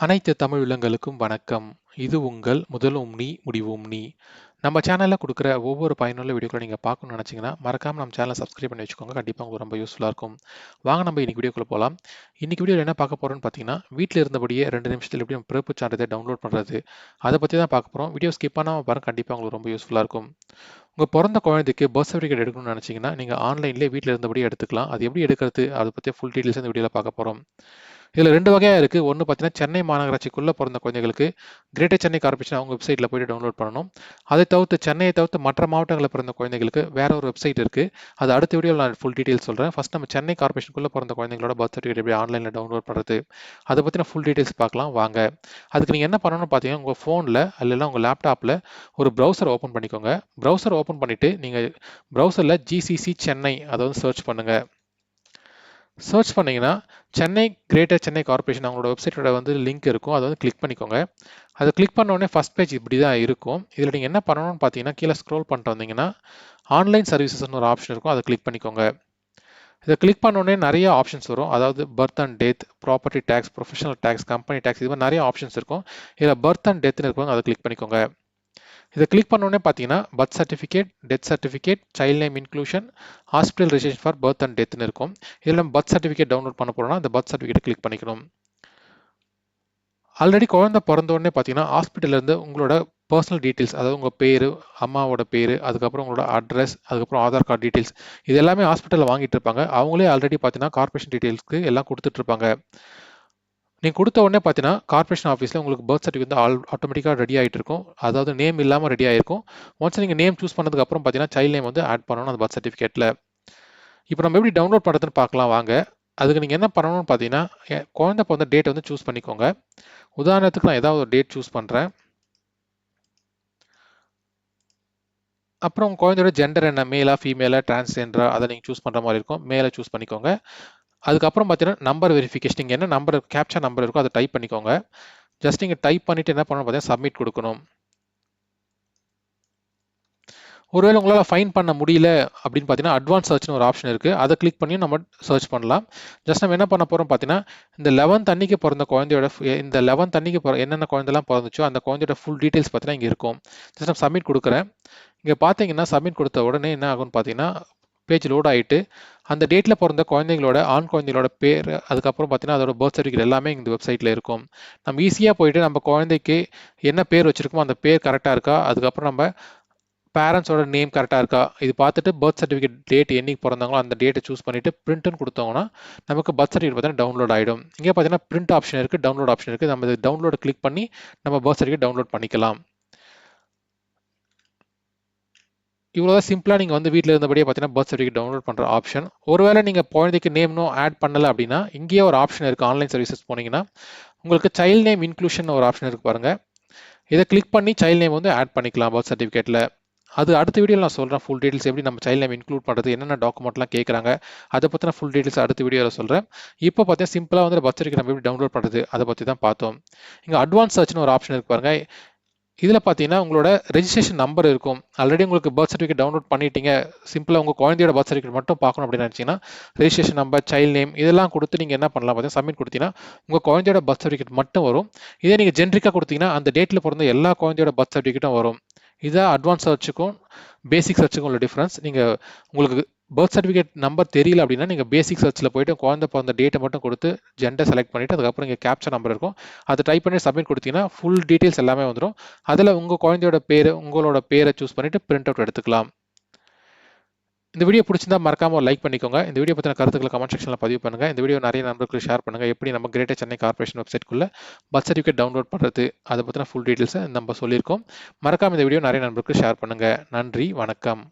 அனைத்து தமிழ் உள்ளங்களுக்கும் வணக்கம். இது உங்கள் முதலும் நீ முடிவும் நீ. நம்ம சேனல்ல குடுக்குற ஒவ்வொரு பயனுள்ள வீடியோக்கள நீங்க பார்க்கணும்னு நெனச்சீங்கன்னா, மறக்காம நம்ம சேனல சப்ஸ்கிரைப் பண்ணி வச்சுக்கோங்க. கண்டிப்பா உங்களுக்கு ரொம்ப யூஸ்ஃபுல்லா இருக்கும். வாங்க நம்ம இன்னைக்கு வீடியோக்குள்ள போலாம். இன்னைக்கு வீடியோல என்ன பார்க்க போறோம்னு பார்த்தீங்கன்னா, வீட்ல இருந்தபடியே 2 நிமிஷத்துல எப்படி நம்ம பிறப்புச் சான்றிதழ் டவுன்லோட் பண்றது? அத பத்தி தான் பார்க்க போறோம். வீடியோ ஸ்கிப் பண்ணாம பாருங்க. கண்டிப்பா உங்களுக்கு ரொம்ப யூஸ்ஃபுல்லா இருக்கும். உங்க பொறந்த குழந்தைக்கு பர்த் சர்டிஃபிகேட் எடுக்கணும்னு நெனச்சீங்கன்னா, நீங்க ஆன்லைன்லயே வீட்ல இருந்தபடியே எடுத்துக்கலாம். அது எப்படி எடுக்கிறது? அத பத்தி ஃபுல் டீட்டெயில்ஸ் இந்த வீடியோல பார்க்க போறோம். இதுல 2 வகையா இருக்கு. ஒண்ணு பார்த்தீங்கன்னா, சென்னை மாநகராட்சிக்குள்ள பொறந்த குழந்தைகளுக்கு கிரேட்டர் சென்னை கார்ப்பரேஷன் அவங்க வெப்சைட்ல போயிட்டு டவுன்லோட் பண்ணணும். அதை தவிர்த்து சென்னையை தவிர்த்து மற்ற மாவட்டங்கள்ல பிறந்த குழந்தைகளுக்கு வேற ஒரு வெப்சைட் இருக்கு. அது அடுத்த வீடியோல நான் ஃபுல் டீட்டெயில்ஸ் சொல்றேன். ஃபர்ஸ்ட் நம்ம சென்னை கார்ப்பரேஷனுக்குள்ள பிறந்த குழந்தைங்களோட பர்த் சர்டிஃபிகேட் எப்படி ஆன்லைன்ல டவுன்லோட் பண்றது? அத பத்தின ஃபுல் டீட்டெயில்ஸ் பார்க்கலாம் வாங்க. அதுக்கு நீங்க என்ன பண்ணணும்னு பார்த்தீங்கன்னா, உங்க ஃபோன்ல இல்லன்னா உங்க லேப்டாப்ல ஒரு பிரவுசர் ஓப்பன் பண்ணிக்கோங்க. பிரவுசர் ஓப்பன் பண்ணிட்டு நீங்க பிரவுசர்ல ஜிசிசி சென்னை அத வந்து சர்ச் பண்ணுங்க. சர்ச் பண்ணீங்கன்னா, சென்னை கிரேட்டர் சென்னை கார்ப்பரேஷன் அவங்களோட வெப்சைட்டோட வந்து லிங்க் இருக்கும். அத வந்து கிளிக் பண்ணிக்கோங்க. அத கிளிக் பண்ண உடனே ஃபர்ஸ்ட் பேஜ் இப்படி தான் இருக்கும். இதுல நீங்க என்ன பண்ணணும்னு பார்த்தீங்கன்னா, கீழ ஸ்க்ரோல் பண்ணிட்டு வந்தீங்கன்னா, ஆன்லைன் சர்வீசஸ்ன்னு ஒரு ஆப்ஷன் இருக்கும். அத கிளிக் பண்ணிக்கோங்க. இத கிளிக் பண்ண உடனே நெறைய ஆப்ஷன்ஸ் வரும். அதாவது birth and death, property tax, professional tax, company tax இது மாரி நெறைய ஆப்ஷன்ஸ் இருக்கும். இதுல பர்த் அண்ட் டெத்ன்னு இருக்கும். அத கிளிக் பண்ணிக்கோங்க. இத கிளிக் பண்ண உடனே பார்த்தீங்கன்னா, birth certificate, death certificate, child name inclusion, hospital registration for birth and டெத்ன்னு இருக்கும். இதுல நம்ம பர்த் சர்டிஃபிகேட் டவுன்லோட் பண்ண போறோம்னா, அந்த பர்த் சர்டிஃபிகேட்ட கிளிக் பண்ணிக்கணும். ஆல்ரெடி குழந்தை பொறந்த உடனே பார்த்தீங்கன்னா, ஹாஸ்பிட்டல்ல இருந்து உங்களோட பெர்சனல் டீட்டெயில்ஸ் அதாவது உங்க பேரு, அம்மாவோட பேரு, அதுக்கப்புறம் உங்களோட அட்ரஸ், அதுக்கப்புறம் ஆதார் கார்டு டீட்டெயில்ஸ் இது எல்லாமே ஹாஸ்பிட்டல்ல வாங்கிட்டு இருப்பாங்க. அவங்களே ஆல்ரெடி பார்த்தீங்கன்னா, கார்ப்பரேஷன் டீட்டெயில்ஸ்க்கு எல்லாம் குடுத்துட்டு இருப்பாங்க. நீங்க குடுத்த உடனே பார்த்தீங்கன்னா, கார்ப்பரேஷன் ஆஃபீஸ்ல உங்களுக்கு பர்த் சர்டிஃபிகேட் வந்து ஆட்டோமேட்டிக்கா ரெடி ஆயிட்டு இருக்கும். அதாவது நேம் இல்லாம ரெடி ஆயிருக்கும். ஒன்ஸ் நீங்க நேம் சூஸ் பண்ணதுக்கு அப்புறம் பார்த்தீங்கன்னா, சைல்ட் நேம் வந்து ஆட் பண்ணணும் அந்த பர்த் சர்டிஃபிகேட்ல. இப்போ நம்ம எப்படி டவுன்லோட் பண்றதுன்னு பார்க்கலாம் வாங்க. அதுக்கு நீங்க என்ன பண்ணணும்னு பார்த்தீங்கன்னா, குழந்தை பொறந்த டேட் வந்து சூஸ் பண்ணிக்கோங்க. உதாரணத்துக்கு நான் ஏதாவது ஒரு டேட் சூஸ் பண்றேன். அப்புறம் உங்க குழந்தையோட ஜெண்டர் என்ன? மேலா, ஃபீமேலா, டிரான்ஸ்ஜெண்டரா அத நீங்க சூஸ் பண்ற மாரி இருக்கும். மேல சூஸ் பண்ணிக்கோங்க. அதுக்கப்புறம் பார்த்தீங்கன்னா, நம்பர் வெரிஃபிகேஷன் நீங்க என்ன நம்பர் கேப்ச்சா நம்பர் இருக்கோ அத டைப் பண்ணிக்கோங்க. ஜஸ்ட் நீங்க டைப் பண்ணிட்டு என்ன பண்ணணும்னு பார்த்தீங்கன்னா, சப்மிட் குடுக்கணும். ஒருவேளை உங்களால ஃபைண்ட் பண்ண முடியல அப்படின்னு பார்த்தீங்கன்னா, அட்வான்ஸ் சர்ச்ன்னு ஒரு ஆப்ஷன் இருக்கு. அத கிளிக் பண்ணியும் நம்ம சர்ச் பண்ணலாம். ஜஸ்ட் நம்ம என்ன பண்ண போறோம் பார்த்தீங்கன்னா, இந்த 11த் அன்னைக்கு பொறந்த குழந்தையோட இந்த 11த் அன்னைக்கு என்னென்ன குழந்தைலாம் பொறந்துச்சோ, அந்த குழந்தையோட ஃபுல் டீட்டெயில்ஸ் பார்த்தீங்கன்னா இங்க இருக்கும். ஜஸ்ட் நான் சப்மிட் குடுக்குறேன். இங்க பார்த்தீங்கன்னா, சப்மிட் குடுத்த உடனே என்ன ஆகும்னு பார்த்தீங்கன்னா, பேஜ் லோட் ஆயிட்டு, அந்த டேட்ல பொறந்த குழந்தைங்களோட ஆண் குழந்தைகளோட பேரு, அதுக்கப்புறம் பார்த்தீங்கன்னா, அதோட பர்த் சர்டிஃபிகேட் எல்லாமே இந்த வெப்சைட்ல இருக்கும். நம்ம ஈஸியா போயிட்டு நம்ம குழந்தைக்கு என்ன பேர் வச்சிருக்கோமோ, அந்த பேர் கரெக்ட்டா இருக்கா? அதுக்கப்புறம் நம்ம பேரண்ட்ஸோட நேம் கரெக்ட்டா இருக்கா? இது பார்த்துட்டு பர்த் சர்டிஃபிகேட் டேட் என்னைக்கு பொறந்தாங்களோ அந்த டேட்ட சூஸ் பண்ணிட்டு பிரிண்ட்ன்னு குடுத்தோம்னா, நமக்கு பர்த் சர்டிஃபிகேட் பார்த்தீங்கன்னா டவுன்லோட் ஆயிடும். இங்க பார்த்தீங்கன்னா பிரிண்ட் ஆப்ஷன் இருக்கு, டவுன்லோட் ஆப்ஷன் இருக்கு. நம்ம டவுன்லோட கிளிக் பண்ணி நம்ம பர்த் சர்டிஃபிகேட் டவுன்லோட் பண்ணிக்கலாம். இவ்வளோதான் சிம்பிளா நீங்க வந்து வீட்ல இருந்தபடியே பார்த்தீங்கன்னா, பர்த் சர்டிஃபிகேட் டவுன்லோட் பண்ற ஆப்ஷன். ஒருவேளை நீங்க குழந்தைக்கு நேம் இன்னும் ஆட் பண்ணல அப்படின்னா, இங்கேயே ஒரு ஆப்ஷன் இருக்கு. ஆன்லைன் சர்வீசஸ் போனீங்கன்னா, உங்களுக்கு சைல்ட் நேம் இன்க்ளூஷன் ஒரு ஆப்ஷன் இருக்கு பாருங்க. இத கிளிக் பண்ணி சைல்ட் நேம் வந்து ஆட் பண்ணிக்கலாம் பர்த் சர்டிஃபிகேட்ல. அது அடுத்த வீடியோல நான் சொல்றேன். ஃபுல் டீட்டெயில்ஸ் எப்படி நம்ம சைல்ட் நேம் இன்க்ளூட் பண்றது, என்னென்ன டாக்குமெண்ட்லாம் கேட்கறாங்க, அத பத்தின ஃபுல் டீட்டெயில்ஸ் அடுத்த வீடியோல சொல்றேன். இப்போ பார்த்தீங்கன்னா, சிம்பிளா வந்து பர்த் சர்டிஃபிகேட் நம்ம எப்படி டவுன்லோட் பண்றது, அத பத்தி தான் பார்த்தோம். இங்க அட்வான்ஸ் சர்ச்ன்னு ஒரு ஆப்ஷன் இருக்கு பாருங்க. இதுல பார்த்தீங்கன்னா, உங்களோட ரெஜிஸ்ட்ரேஷன் நம்பர் இருக்கும். ஆல்ரெடி உங்களுக்கு பர்த் சர்டிஃபிகேட் டவுன்லோட் பண்ணிட்டீங்க. சிம்பிளா உங்க குழந்தையோட பர்த் சர்டிஃபிகேட் மட்டும் பார்க்கணும் அப்படின்னு நினைச்சீங்கன்னா, ரெஜிஸ்ட்ரேஷன் நம்பர், சைல்ட் நேம் இதெல்லாம் குடுத்து நீங்க என்ன பண்ணலாம் பார்த்தீங்கன்னா, சப்மிட் குடுத்தீங்கன்னா, உங்க குழந்தையோட பர்த் சர்டிஃபிகேட் மட்டும் வரும். இதே நீங்க ஜெனரிக்கா குடுத்தீங்கன்னா, அந்த டேட்ல பொறந்த எல்லா குழந்தையோட பர்த் சர்டிஃபிகேட்டும் வரும். இதான் அட்வான்ஸ் சர்ச்சுக்கும், பேசிக் சர்ச்சுக்கும் உள்ள டிஃபரன்ஸ். நீங்க உங்களுக்கு பர்த் சர்டிஃபிகேட் நம்பர் தெரியல அப்படின்னா, நீங்க பேசிக் சர்ச்ல போயிட்டு குழந்தை பொறந்த டேட்ட மட்டும் குடுத்து, ஜெண்டர் செலக்ட் பண்ணிட்டு, அதுக்கப்புறம் இங்க கேப்ச்சா நம்பர் இருக்கும். அத டைப் பண்ணி சப்மிட் குடுத்தீங்கன்னா, ஃபுல் டீட்டெயில்ஸ் எல்லாமே வந்துரும். அதுல உங்க குழந்தையோட பேரு, உங்களோட பேர சூஸ் பண்ணிட்டு பிரிண்ட் அவுட் எடுத்துக்கலாம். இந்த வீடியோ பிடிச்சிருந்தா மறக்காம ஒரு லைக் பண்ணிக்கோங்க. இந்த வீடியோ பத்தின கருத்துக்களை கமெண்ட் செக்ஷன்ல பதிவு பண்ணுங்க. இந்த வீடியோ நிறைய நண்பர்களுக்கு ஷேர் பண்ணுங்க. எப்படி நம்ம கிரேட்டர் சென்னை கார்ப்பரேஷன் வெப்சைட்குள்ள பர்த் சர்டிஃபிகேட் டவுன்லோட் பண்றது, அத பத்தின ஃபுல் டீட்டெயில்ஸ நம்ம சொல்லியிருக்கோம். மறக்காம இந்த வீடியோ நிறைய நண்பர்களுக்கு ஷேர் பண்ணுங்க. நன்றி, வணக்கம்.